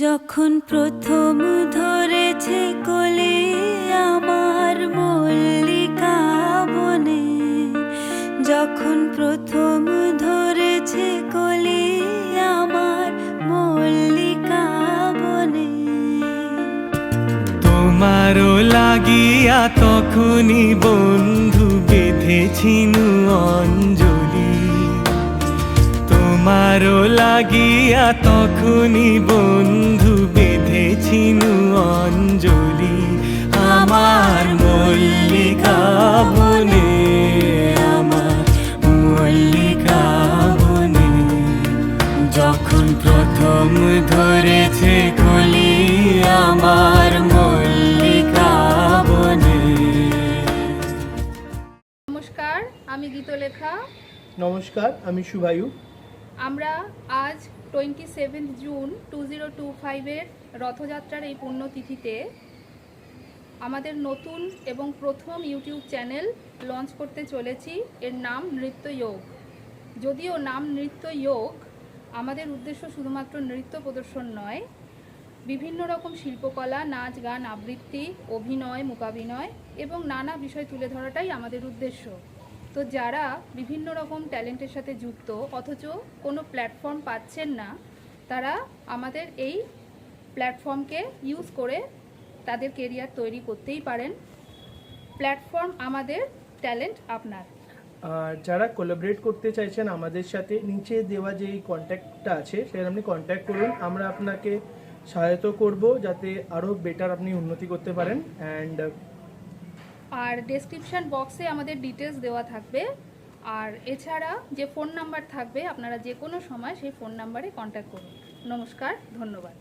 যখন প্রথম ধরেছে কোলে আমার মল্লিকা বনে, যখন প্রথম ধরেছে কোলে আমার মল্লিকা বনে। তোমারও লাগিয়া তখনই বন্ধু বেঁধেছিনু অঞ্জলি, তোমারও লাগিয়া তখনই বন্ধু বেঁধেছিনু অঞ্জলি। আমার মল্লিকা বনে, আমার মল্লিকা বনে, যখন প্রথম ধরেছে কলি আমার মল্লিকা বনে। নমস্কার, আমি গীতলেখা। নমস্কার, আমি শুভায়ু। আমরা আজ 27 জুন 2025-এর রথযাত্রার এই পুণ্যতিথিতে আমাদের নতুন এবং প্রথম ইউটিউব চ্যানেল লঞ্চ করতে চলেছি। এর নাম নৃত্য যোগ। যদিও নাম নৃত্য যোগ, আমাদের উদ্দেশ্য শুধুমাত্র নৃত্য প্রদর্শন নয়, বিভিন্ন রকম শিল্পকলা, নাচ, গান, আবৃত্তি, অভিনয়, মূকাভিনয় এবং নানা বিষয় তুলে ধরাটাই আমাদের উদ্দেশ্য। তো যারা বিভিন্ন রকম ট্যালেন্টের সাথে যুক্ত অথচ কোনো প্ল্যাটফর্ম পাচ্ছেন না, তারা আমাদের এই প্ল্যাটফর্মকে ইউজ করে তাদের কেরিয়ার তৈরি করতেই পারেন। প্ল্যাটফর্ম আমাদের, ট্যালেন্ট আপনার। আর যারা কোলাবরেট করতে চাইছেন আমাদের সাথে, নিচে দেওয়া যে কন্ট্যাক্টটা আছে সেটা আপনি কন্ট্যাক্ট করুন। আমরা আপনাকে সহায়তা করব যাতে আরও বেটার আপনি উন্নতি করতে পারেন। আর ডেসক্রিপশন বক্সে আমাদের ডিটেলস দেওয়া থাকবে। আর এছাড়া যে ফোন নাম্বার থাকবে, আপনারা যে কোনো সময় সেই ফোন নাম্বারে কন্ট্যাক্ট করুন। নমস্কার, ধন্যবাদ।